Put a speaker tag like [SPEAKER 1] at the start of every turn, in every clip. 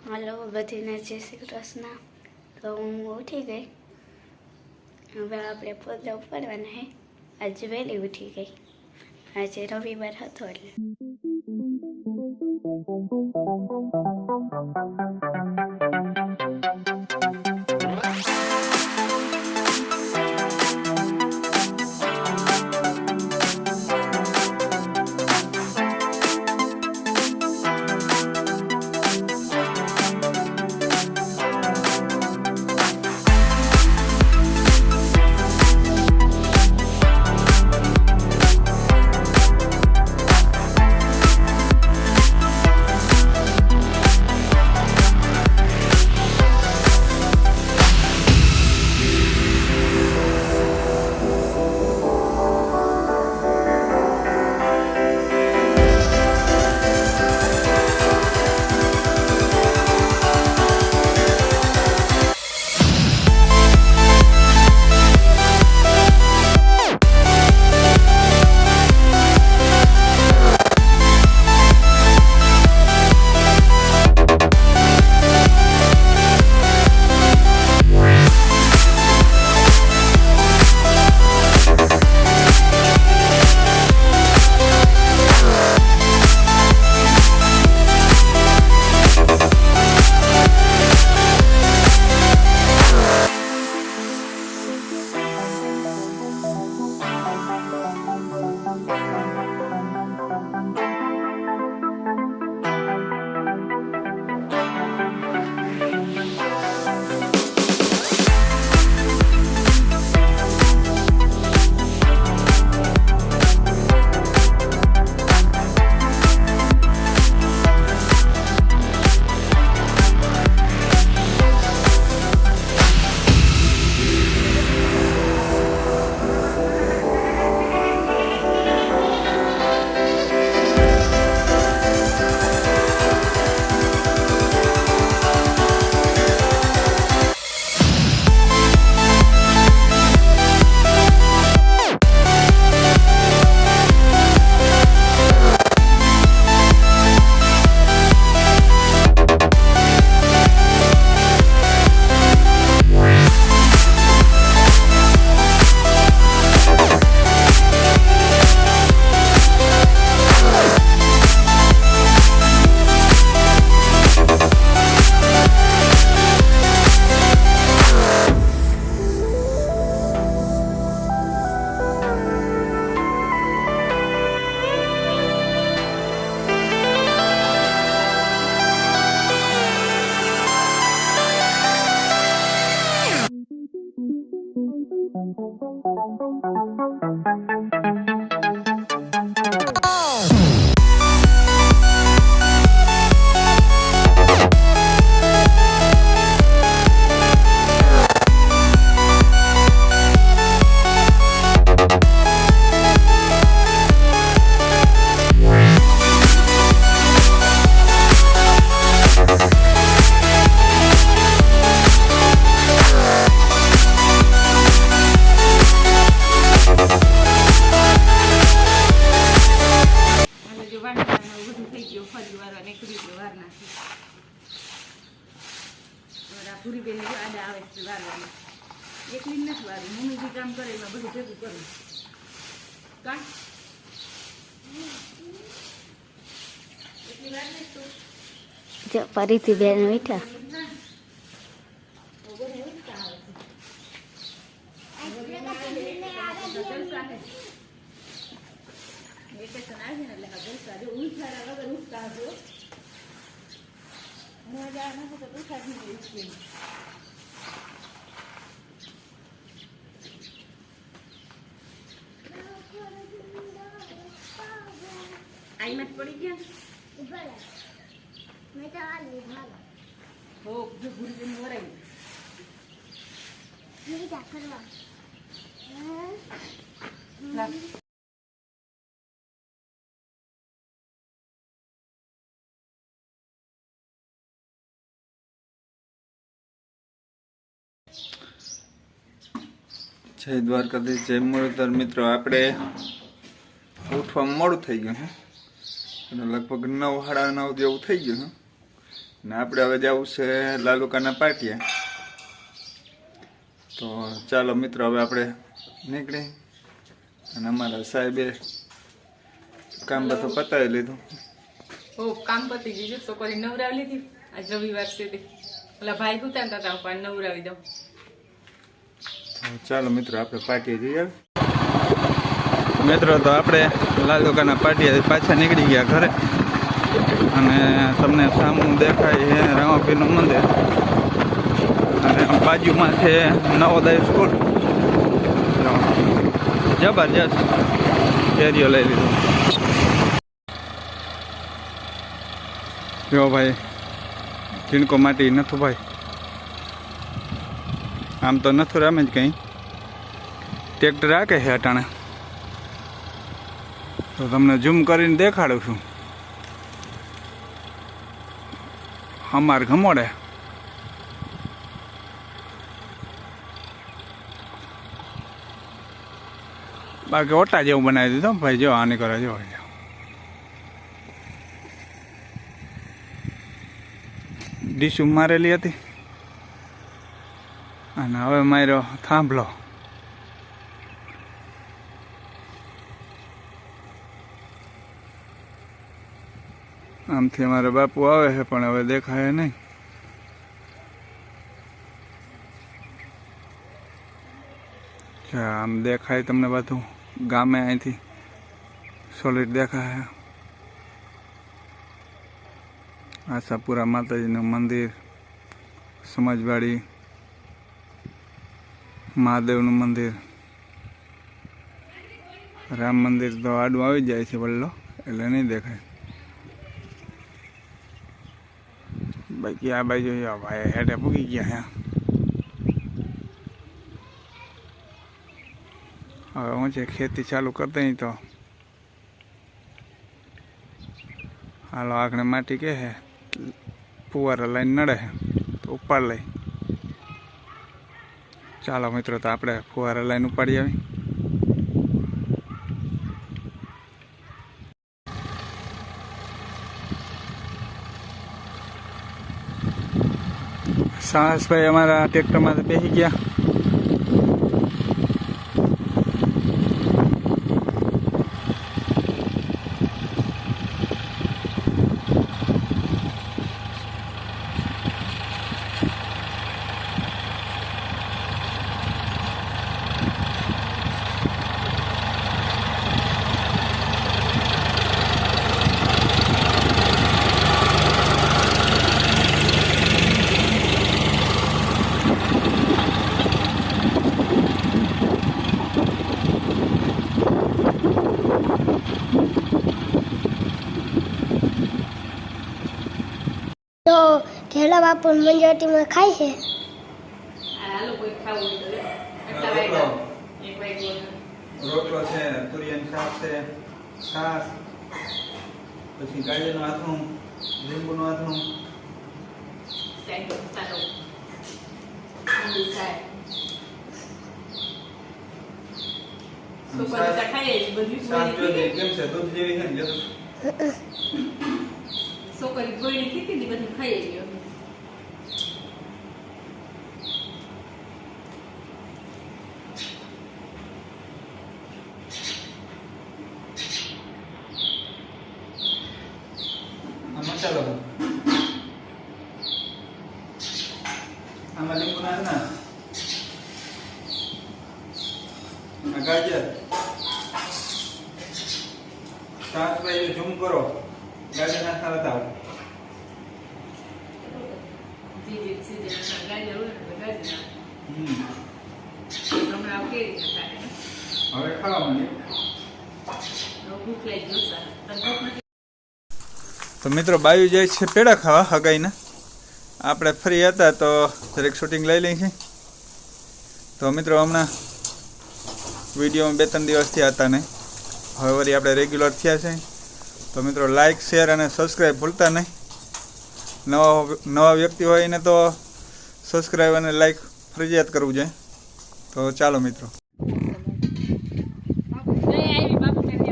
[SPEAKER 1] હાલો બધીને જય શ્રી કૃષ્ણ. તો હું ઉઠી ગઈ. હવે આપણે પોદરા ઉપાડવાના હે. આજે વહેલી ઉઠી ગઈ. આજે રવિવાર હતો એટલે. પૂરી બેન આડા આવે છે વારવાની એકલી નથી વારી મમ્મી જે કામ કરે એમાં બધું ભેગું કરું કા એટલી વાર નહીં તો
[SPEAKER 2] ફરીથી બેન મીઠા
[SPEAKER 1] વેકેશન આવે ને એટલે જલસા જો ઉઠાડા વગર ઉઠતા હતો મજા નથી તો ઉઠાડી નહીં ઉઠી આઈ મત પડી ગયા
[SPEAKER 2] મેં તો આ લીધા
[SPEAKER 1] હો જો ભૂરી બેન વરાઈ
[SPEAKER 2] નહીં જા કરવા
[SPEAKER 3] જય દ્વારકાધીશ, જય મુરલીધર. મિત્રો આપણે ઉઠવામાં મોડું થઈ ગયું છે અને લગભગ 9 સાડા 9 જેવું થઈ ગયું છે ને આપણે હવે જવું છે લાલુકાના પાટિયા. તો ચાલો મિત્રો હવે આપણે નીકળી. અને અમારા સાહેબે કામ બધું પતાવી લીધું.
[SPEAKER 4] કામ પતી ગયું. છોકરી નવરાવી લીધી. આજ રવિવાર છે તે ઓલા ભાઈ ઉતારતા હતા પણ નવરાવી દઉં.
[SPEAKER 3] ચાલો મિત્રો આપણે પાટિયા જઈએ. મિત્રો તો આપણે લાલુકાના પાટિયા પાછા નીકળી ગયા ઘરે. અને તમને સામું દેખાય છે રામાપીરનું મંદિર. અને બાજુમાં છે નવોદય સ્કૂલ. જબરજસ્ત એરિયો લઈ લીધો. જો ભાઈ ચીણકો માટી નથું ભાઈ. આમ તો નથું રામે જ કંઈ ટ્રેક્ટર રાખે છે અટાણે. તો તમને ઝૂમ કરીને દેખાડું છું. અમાર ગમોડે બાકી ઓટા જેવું બનાવી દીધું ભાઈ. જો આની કરે જો ડીશું મારેલી હતી અને હવે માર્યો થાંભલો. આમથી અમારા બાપુ આવે છે પણ હવે દેખાય નહીં. આમ દેખાય તમને બધું ગામે અહીંથી સોલિડ દેખાય. આશાપુરા માતાજીનું મંદિર, સમાજવાડી, મહાદેવનું મંદિર, રામ મંદિર તો આડું આવી જાય છે વલ્લો એટલે નહીં દેખાય. બાકી આ બાજુ ભાઈ હેડે પૂગી ગયા. હવે હું છે ખેતી ચાલુ કરતા તો હાલો આખણે માટી કે હે ફુવારા લઈને નડે તો ઉપાડ લઈ. ચાલો મિત્રો તો આપણે ફુવારા લઈને ઉપાડી આવી. સાહસભાઈ અમારા ટ્રેક્ટરમાં બેસી ગયા.
[SPEAKER 2] તો ઢેલા બાપુ મંજવટીમાં ખાય છે.
[SPEAKER 4] હાલો કોઈ ખાવું હોય તો લે. આટલા વાગ્યા. 1 વાગ્યો.
[SPEAKER 3] રોટલો છે, તુરિયાનું શાક છે, છાશ, પછી ગાજરનું આથણું, લીંબુનું આથણું,
[SPEAKER 4] સાઈડ ચાલો. ઠંડી થાય. છોકરી તો ખાય જ બધું
[SPEAKER 3] શાક
[SPEAKER 4] ગોળી
[SPEAKER 3] જોઈએ કેમ છે દૂધ જેવી છે ને જે
[SPEAKER 4] છોકરી ગોળી કીધી ને બધું ખાઈ ગયો.
[SPEAKER 3] આ મસાલો આમાં લીંબુ નાખના, આ ગાજર શાક ભાઈ ઝૂમ કરો ગાજર નાખતા હતા.
[SPEAKER 4] જીજી સીધે ગાજર હોય ને ગાજર
[SPEAKER 3] હમ
[SPEAKER 4] હમણાં કેરી ખાય.
[SPEAKER 3] હવે ખાવા માંડે.
[SPEAKER 4] ભૂખ લાગી જોતા
[SPEAKER 3] તો મિત્રો બાયુ જાય છે પેડા ખાવા હગાઈને. આપણે ફ્રી હતા તો દરેક શૂટિંગ લઈ લઈ છે. તો મિત્રો હમણાં વિડીયોમાં 2-3 દિવસ થયા હતા નહીં, હવે વળી આપણે રેગ્યુલર થયા છે. તો મિત્રો લાઇક શેર અને સબસ્ક્રાઈબ ભૂલતા નહીં. નવા વ્યક્તિ હોય એને તો સબસ્ક્રાઈબ અને લાઇક ફરજિયાત કરવું જોઈએ. તો ચાલો મિત્રો.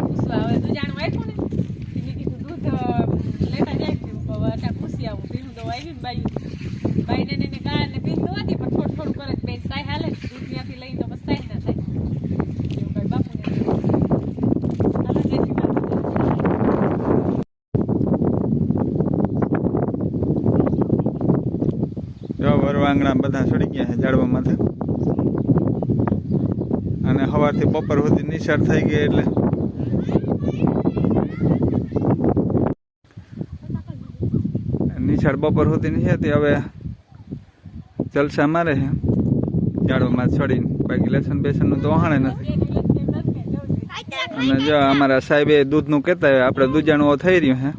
[SPEAKER 4] પૂછવા હવે દૂધ આણું આપ્યું ને એને કીધું દૂધ લેતા જાય પૂછી આવું પીવું તો આવી ને બાઈને ને ગાય ને પીન દોવાથી પણ થોડું થોડું કરે બે સાય હાલે દૂધ ત્યાંથી લઈને તો બસ સાય ના થાય એવું કઈ બાપુને હાલો જેથી
[SPEAKER 3] જો વરવાંગણા બધા ચડી ગયા છે ઝાડવામાંથી અને સવારથી બપોર સુધી નિશાળ થઈ ગઈ એટલે નિશાળ બપોર સુધી નહીં હતી. હવે જલસા મારે છે ઝાડવામાં ચડીને. બાકી લસણ બેસનનું તો વહાણે નથી. અને જો અમારા સાહેબે દૂધનું કહેતા હોય આપણે દૂધાણું થઈ રહ્યું હે.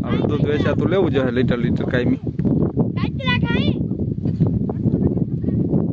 [SPEAKER 3] હવે દૂધ વેચાતું લેવું જોઈએ લીટર કાયમી.